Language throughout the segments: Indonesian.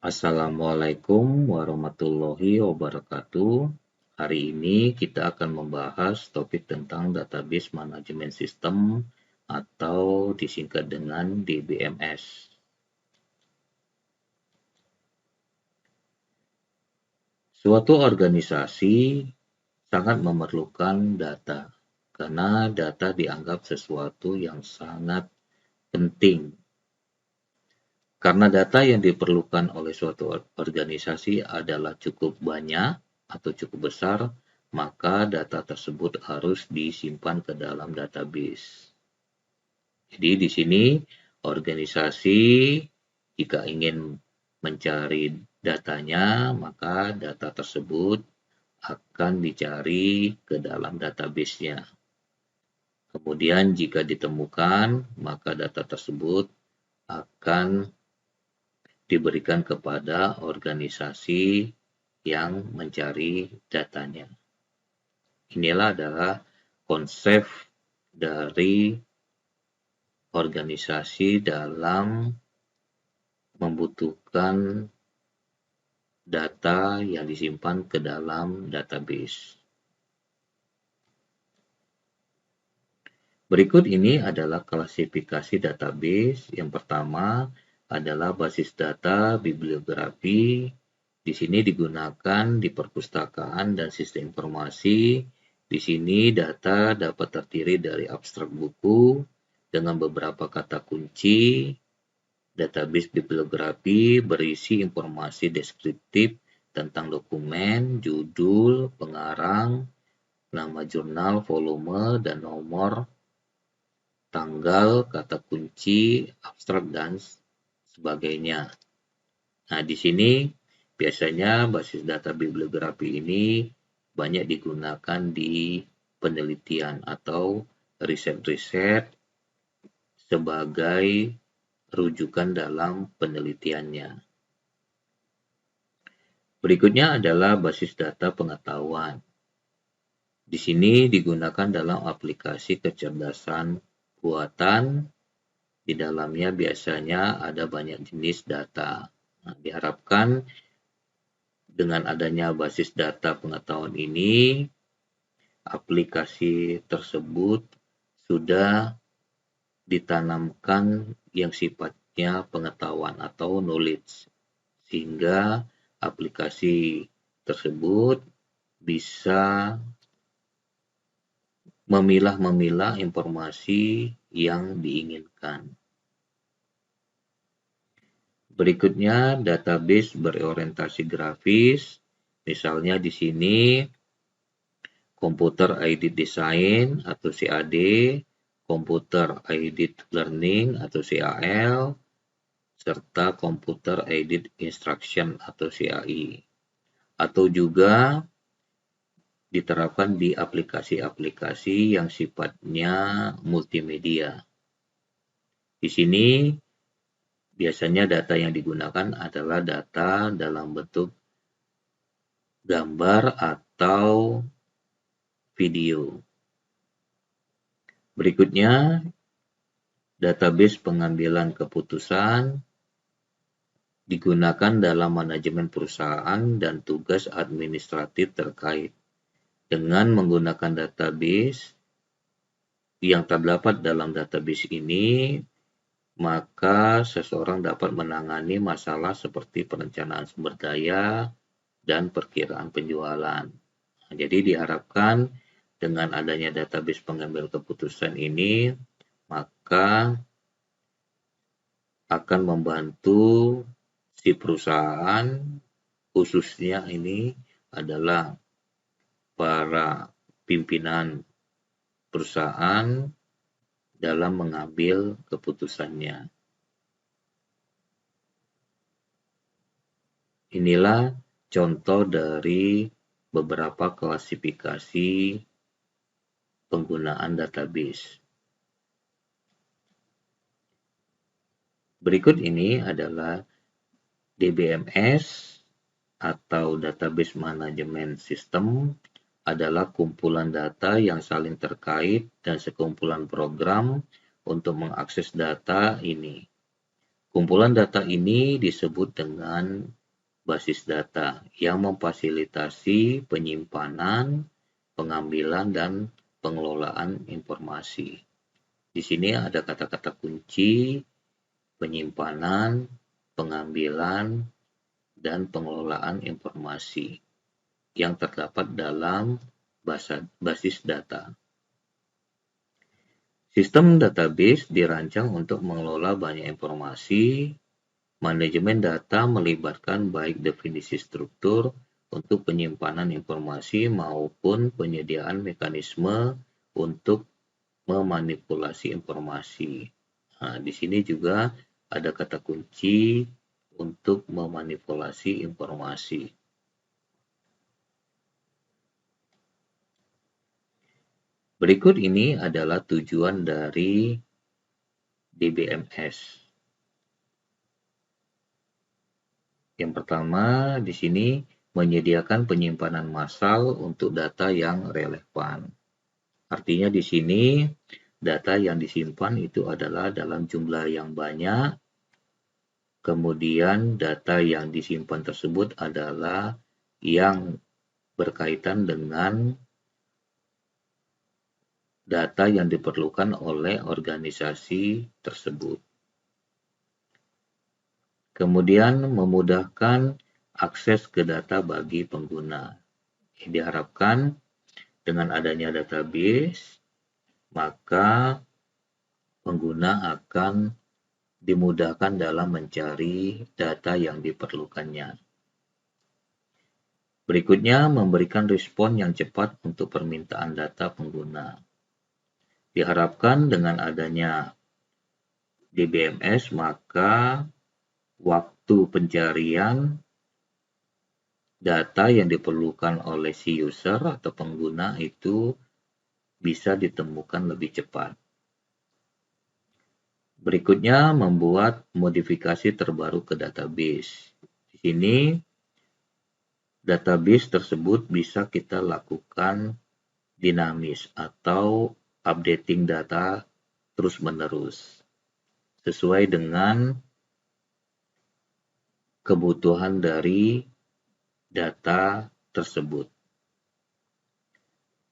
Assalamualaikum warahmatullahi wabarakatuh. Hari ini kita akan membahas topik tentang Database Manajemen Sistem atau disingkat dengan DBMS. Suatu organisasi sangat memerlukan data karena data dianggap sesuatu yang sangat penting. Karena data yang diperlukan oleh suatu organisasi adalah cukup banyak atau cukup besar, maka data tersebut harus disimpan ke dalam database. Jadi di sini organisasi jika ingin mencari datanya, maka data tersebut akan dicari ke dalam database-nya. Kemudian jika ditemukan, maka data tersebut akan diberikan kepada organisasi yang mencari datanya. Inilah adalah konsep dari organisasi dalam membutuhkan data yang disimpan ke dalam database. Berikut ini adalah klasifikasi database. Yang pertama adalah basis data bibliografi. Di sini digunakan di perpustakaan dan sistem informasi. Di sini data dapat terdiri dari abstrak buku dengan beberapa kata kunci. Database bibliografi berisi informasi deskriptif tentang dokumen, judul, pengarang, nama jurnal, volume, dan nomor, tanggal, kata kunci, abstrak, dan sebagainya. Nah, di sini biasanya basis data bibliografi ini banyak digunakan di penelitian atau riset-riset sebagai rujukan dalam penelitiannya. Berikutnya adalah basis data pengetahuan. Di sini digunakan dalam aplikasi kecerdasan buatan. Di dalamnya biasanya ada banyak jenis data. Nah, diharapkan dengan adanya basis data pengetahuan ini, aplikasi tersebut sudah ditanamkan yang sifatnya pengetahuan atau knowledge, sehingga aplikasi tersebut bisa memilah-memilah informasi yang diinginkan. Berikutnya, database berorientasi grafis. Misalnya di sini Computer Aided Design atau CAD, Computer Aided Learning atau CAL, serta Computer Aided Instruction atau CAI. Atau juga diterapkan di aplikasi-aplikasi yang sifatnya multimedia. Di sini biasanya data yang digunakan adalah data dalam bentuk gambar atau video. Berikutnya, database pengambilan keputusan digunakan dalam manajemen perusahaan dan tugas administratif terkait. Dengan menggunakan database yang terdapat dalam database ini, maka seseorang dapat menangani masalah seperti perencanaan sumber daya dan perkiraan penjualan. Nah, jadi diharapkan dengan adanya database pengambil keputusan ini, maka akan membantu si perusahaan, khususnya ini adalah para pimpinan perusahaan dalam mengambil keputusannya. Inilah contoh dari beberapa klasifikasi penggunaan database. Berikut ini adalah DBMS atau Database Management System adalah kumpulan data yang saling terkait dan sekumpulan program untuk mengakses data ini. Kumpulan data ini disebut dengan basis data yang memfasilitasi penyimpanan, pengambilan, dan pengelolaan informasi. Di sini ada kata-kata kunci penyimpanan, pengambilan, dan pengelolaan informasi yang terdapat dalam basis data. Sistem database dirancang untuk mengelola banyak informasi. Manajemen data melibatkan baik definisi struktur untuk penyimpanan informasi maupun penyediaan mekanisme untuk memanipulasi informasi. Nah, di sini juga ada kata kunci untuk memanipulasi informasi. Berikut ini adalah tujuan dari DBMS. Yang pertama, di sini menyediakan penyimpanan massal untuk data yang relevan. Artinya di sini data yang disimpan itu adalah dalam jumlah yang banyak. Kemudian data yang disimpan tersebut adalah yang berkaitan dengan data yang diperlukan oleh organisasi tersebut. Kemudian memudahkan akses ke data bagi pengguna. Diharapkan dengan adanya database, maka pengguna akan dimudahkan dalam mencari data yang diperlukannya. Berikutnya, memberikan respon yang cepat untuk permintaan data pengguna. Diharapkan dengan adanya DBMS, maka waktu pencarian data yang diperlukan oleh si user atau pengguna itu bisa ditemukan lebih cepat. Berikutnya, membuat modifikasi terbaru ke database. Di sini, database tersebut bisa kita lakukan dinamis atau updating data terus-menerus sesuai dengan kebutuhan dari data tersebut.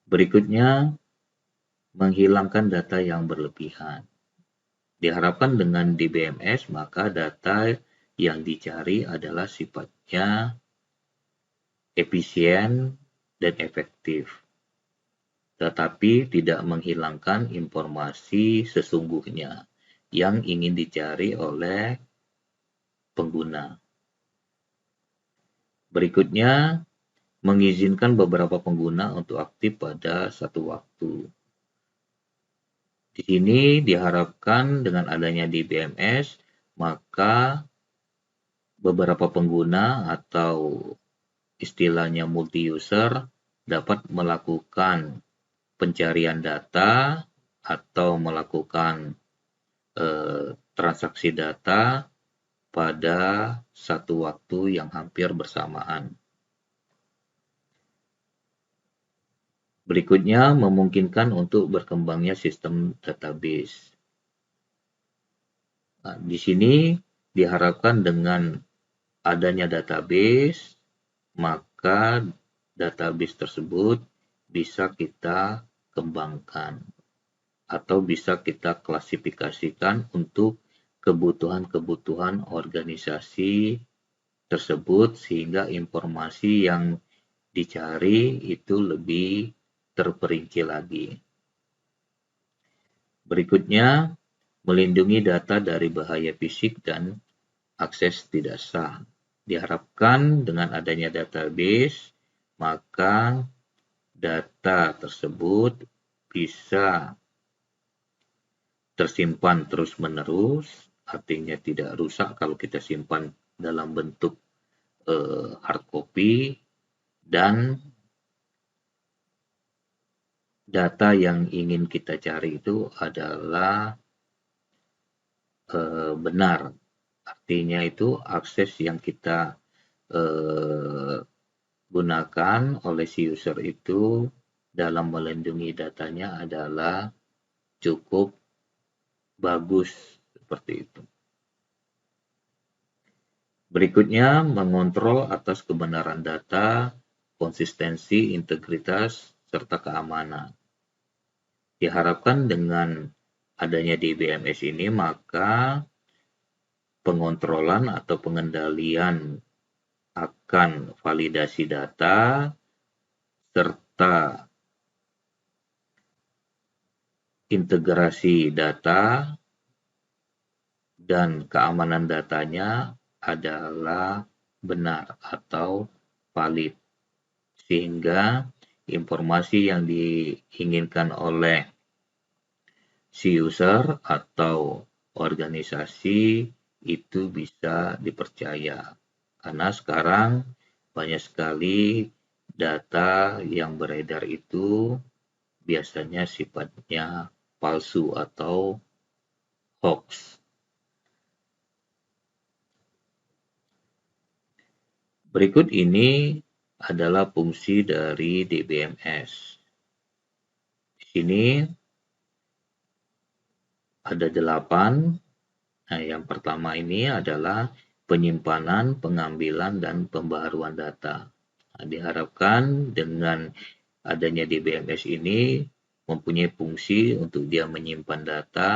Berikutnya, menghilangkan data yang berlebihan. Diharapkan dengan DBMS, maka data yang dicari adalah sifatnya efisien dan efektif, tetapi tidak menghilangkan informasi sesungguhnya yang ingin dicari oleh pengguna. Berikutnya, mengizinkan beberapa pengguna untuk aktif pada satu waktu. Di sini diharapkan dengan adanya DBMS, maka beberapa pengguna atau istilahnya multi-user dapat melakukan pencarian data atau melakukan transaksi data pada satu waktu yang hampir bersamaan. Berikutnya, memungkinkan untuk berkembangnya sistem database. Nah, di sini diharapkan dengan adanya database, maka database tersebut bisa kita kembangkan atau bisa kita klasifikasikan untuk kebutuhan-kebutuhan organisasi tersebut sehingga informasi yang dicari itu lebih terperinci lagi. Berikutnya, melindungi data dari bahaya fisik dan akses tidak sah. Diharapkan dengan adanya database, maka data tersebut bisa tersimpan terus-menerus, artinya tidak rusak kalau kita simpan dalam bentuk hard copy, dan data yang ingin kita cari itu adalah benar. Artinya itu akses yang kita gunakan oleh si user itu dalam melindungi datanya adalah cukup bagus seperti itu. Berikutnya, mengontrol atas kebenaran data, konsistensi, integritas, serta keamanan. Diharapkan dengan adanya DBMS ini, maka pengontrolan atau pengendalian akan validasi data serta integrasi data dan keamanan datanya adalah benar atau valid, sehingga informasi yang diinginkan oleh si user atau organisasi itu bisa dipercaya. Karena sekarang banyak sekali data yang beredar itu biasanya sifatnya palsu atau hoax. Berikut ini adalah fungsi dari DBMS. Di sini ada 8. Nah, yang pertama ini adalah penyimpanan, pengambilan, dan pembaharuan data. Nah, diharapkan dengan adanya DBMS ini mempunyai fungsi untuk dia menyimpan data,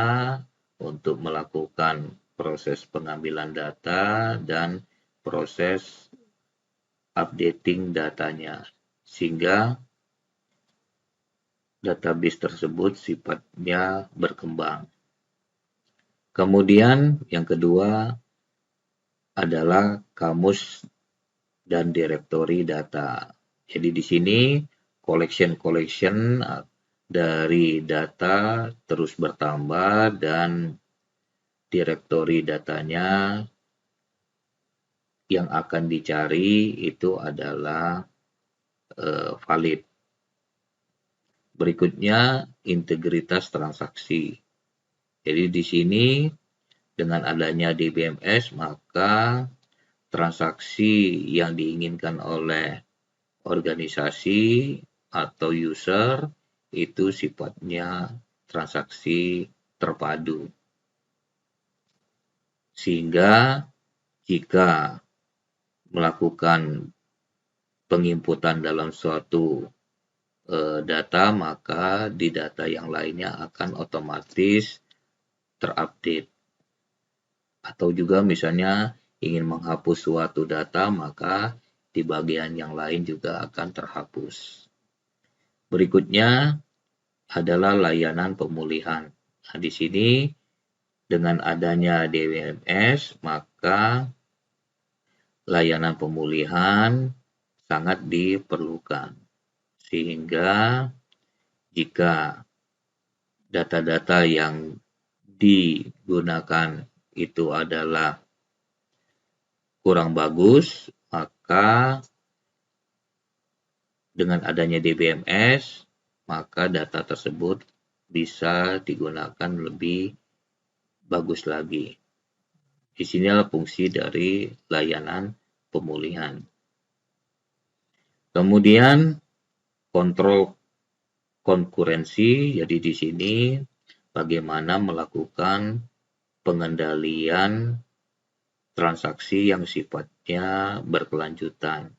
untuk melakukan proses pengambilan data, dan proses updating datanya, sehingga database tersebut sifatnya berkembang. Kemudian yang kedua adalah kamus dan directory data. Jadi di sini collection dari data terus bertambah dan directory datanya yang akan dicari itu adalah valid. Berikutnya integritas transaksi. Jadi di sini dengan adanya DBMS maka transaksi yang diinginkan oleh organisasi atau user itu sifatnya transaksi terpadu. Sehingga jika melakukan penginputan dalam suatu data, maka di data yang lainnya akan otomatis terupdate. Atau juga misalnya ingin menghapus suatu data, maka di bagian yang lain juga akan terhapus. Berikutnya adalah layanan pemulihan. Nah, di sini dengan adanya DBMS, maka layanan pemulihan sangat diperlukan. Sehingga jika data-data yang digunakan itu adalah kurang bagus, maka dengan adanya DBMS, maka data tersebut bisa digunakan lebih bagus lagi. Di sinilah fungsi dari layanan pemulihan. Kemudian kontrol konkurensi, jadi di sini bagaimana melakukan pengendalian transaksi yang sifatnya berkelanjutan.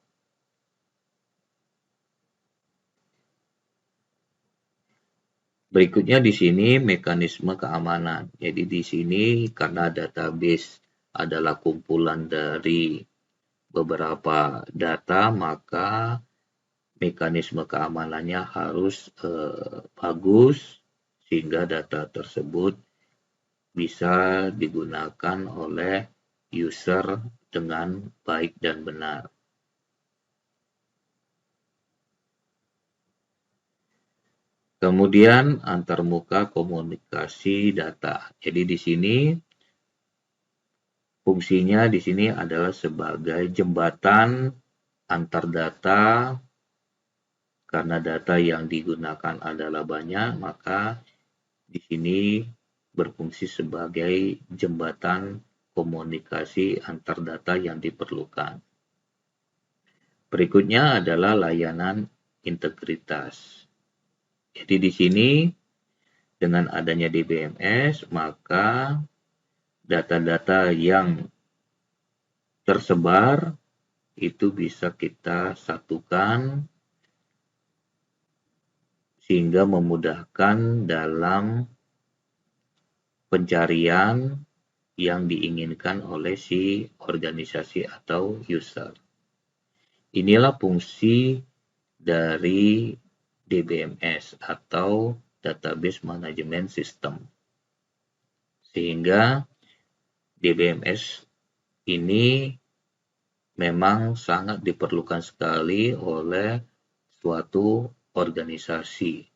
Berikutnya di sini mekanisme keamanan. Jadi di sini karena database adalah kumpulan dari beberapa data, maka mekanisme keamanannya harus bagus sehingga data tersebut bisa digunakan oleh user dengan baik dan benar. Kemudian antarmuka komunikasi data. Jadi di sini fungsinya di sini adalah sebagai jembatan antar data. Karena data yang digunakan adalah banyak, maka di sini berfungsi sebagai jembatan komunikasi antar data yang diperlukan. Berikutnya adalah layanan integritas. Jadi di sini dengan adanya DBMS, maka data-data yang tersebar itu bisa kita satukan sehingga memudahkan dalam pencarian yang diinginkan oleh si organisasi atau user. Inilah fungsi dari DBMS atau Database Management System. Sehingga DBMS ini memang sangat diperlukan sekali oleh suatu organisasi.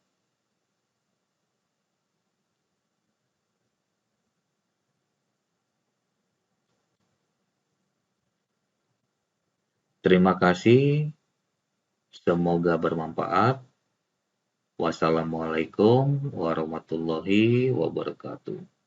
Terima kasih, semoga bermanfaat. Wassalamualaikum warahmatullahi wabarakatuh.